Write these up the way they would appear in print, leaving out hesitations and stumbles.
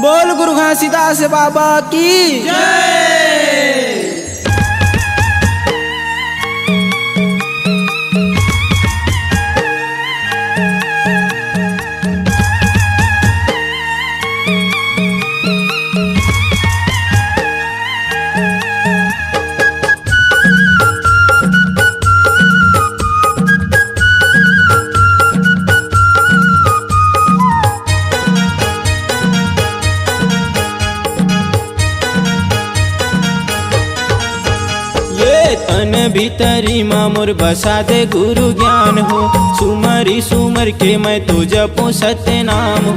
बोल गुरु घासीदास बाबा की जय। तन भीतरी मामुर बसा दे गुरु ज्ञान हो, सुमरी सुमर के मैं तो जपू सत्य नाम हो।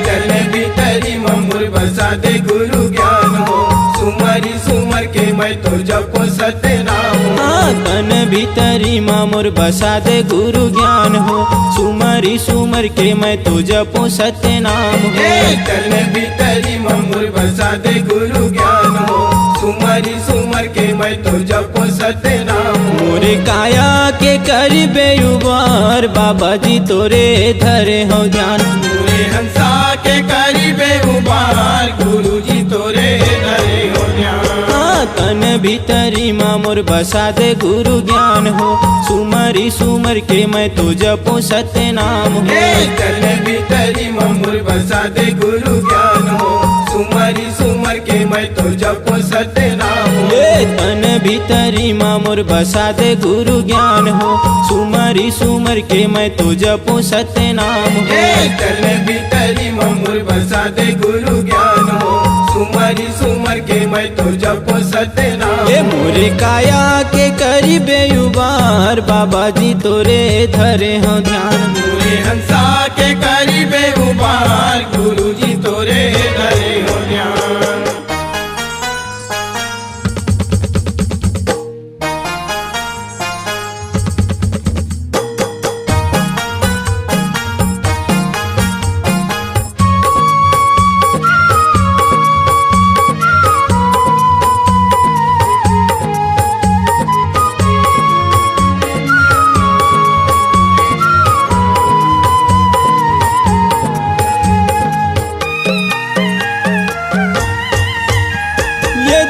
तन भीतरी मामुर बसा दे गुरु ज्ञान हो, सुमरी सुमर के मैं तो जपू सत्य नाम हो। तन भीतरी मामुर बसा दे गुरु ज्ञान हो, सुमरी सुमर के मैं तो जपू सत्य नाम हो। तन भीतरी मामुर बसा दे गुरु ज्ञान हो, सुमरी सुमर के मैं तो जपो सत्य नाम हो। मोरे काया के करीबे उबार बाबा जी तोरे धरे हो ध्यान। मोरे हंसा के करीबे उबार गुरु जी तोरे धरे हो ध्यान। तन भीतरी मामुर बसा दे गुरु ज्ञान हो, सुमरी सुमर के मैं तो जपू सत्य नाम हो। तन भीतरी मामुर बसा दे गुरु ज्ञान हो, सुमरी सुमर के मैं तो जपो सत्य नाम हो। तन भीतरी मामुर बसा दे गुरु ज्ञान हो, सुमरी सुमर के मैं तो जपू सत्य नाम हो। तन भीतरी मामुर बसा दे गुरु ज्ञान हो, सुमरी सुमर के मैं तो जपो सत्य नाम हो। मोरे काया के करीबे उबार बाबा जी तोरे धरे हो ध्यान। मोरे हंसा के करीबे उबार गुरु जी तोरे धरे हो ध्यान।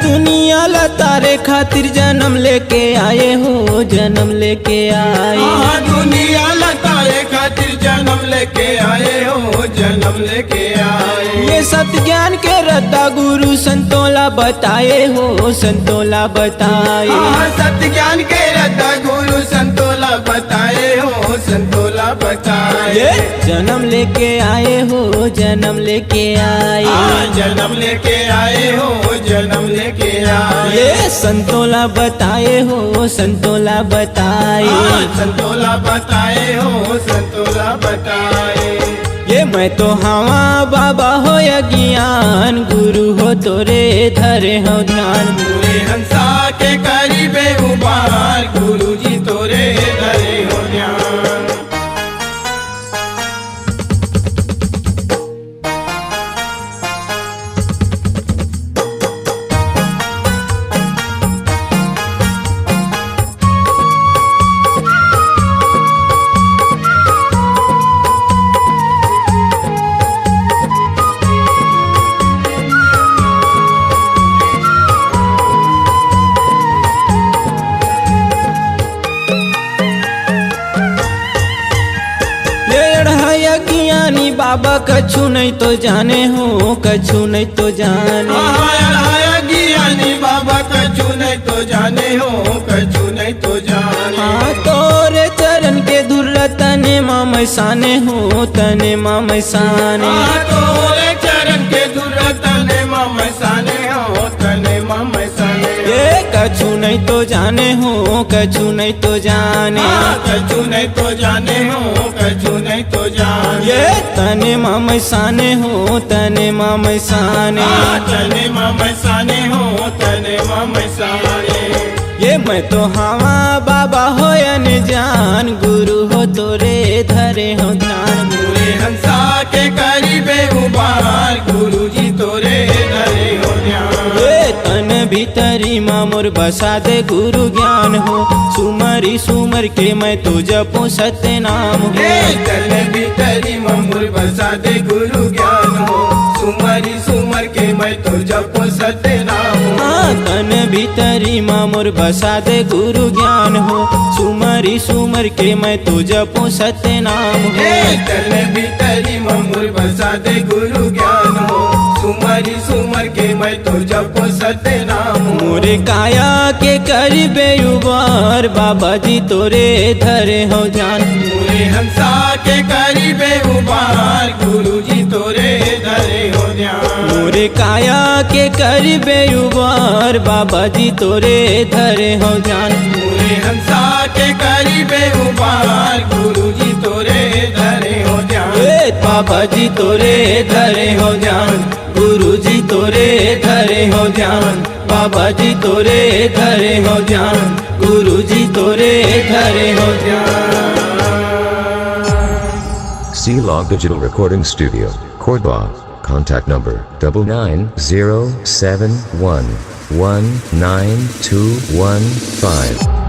दुनिया ला तारे खातिर जन्म लेके आए हो, जन्म लेके आए। दुनिया लताए खातिर जन्म लेके आए हो, जन्म लेके आए। ये सत्य ज्ञान के रत्ता गुरु संतोला बताए हो, संतोला बताए। सत्य ज्ञान के रत्ता गुरु संतोला बताए हो, संतोला बताए। जन्म लेके आए हो, जन्म लेके आए। जन्म लेके आए हो, जन्म लेके आए। ये संतोला बताए हो, संतोला बताए। संतोला बताए हो, संतोला बताए। ये मैं तो हवा बाबा हो या ज्ञान, गुरु हो तोरे धरे हो ध्यान। मोरे हंसा के करीबे उबार गुरु जी तोरे धरे हो ध्यान। ज्ञानी बाबा कछु नहीं तो जाने हो, कछु नहीं तो जाने। ज्ञानी बाबा कछु नहीं तो जाने हो, कछु नहीं तो जाने। तोरे चरण के धुर तने माम साने हो, तने माम साने। तोरे चरण के धुर तने माम साने हो, तने माम साने। ये कछु नहीं तो जाने हो, कछु नहीं तो जाने। कछु नहीं तो जाने हो, कछु नहीं तो जाने। ये तने माम साने हो, तने माम साने। तने माम साने हो, तने माम साने। ये मैं तो हवा बाबा हो जान, गुरु हो तोरे धरे हो ध्यान। मोरे हंसा के करीबे उबार गुरु जी तोरे धरे हो ध्यान। तन भीतरी मामुर बसा दे गुरु ज्ञान हो, सुमरी सुमर के मैं तो जपू सत्य नाम हो। तन भीतरी मामुर बसा दे गुरु ज्ञान हो, सुमरी सुमर जपो सत्य नाम हो हाँ तन भीतरी माँ मोर बसा दे गुरु ज्ञान हो सुमरी सुमर के मैं तो जपू सत्य नाम हो हे तन भीतरी ममुर बसा दे गुरु ज्ञान हो सुमरी सुमर के मैं तो जपो सत्य नाम हो मोरे काया के करीबे उबार बाबा जी तोरे धरे हो ध्यान मोरे हंसा के करीबे उबार गुरु जी तोरे धरे हो ध्यान मोरे काया के करीबे उबार बाबा जी तोरे धरे हो ध्यान मोरे हंसा के करीबे उबार गुरु जी तोरे धरे हो ध्यान ए बाबा जी तोरे धरे हो ध्यान गुरु जी तोरे धरे हो ध्यान बाबा जी तोरे धरे हो ध्यान गुरु जी तोरे धरे हो ध्यान C-Log Digital Recording Studio, Cordoba. Contact number 9907119215.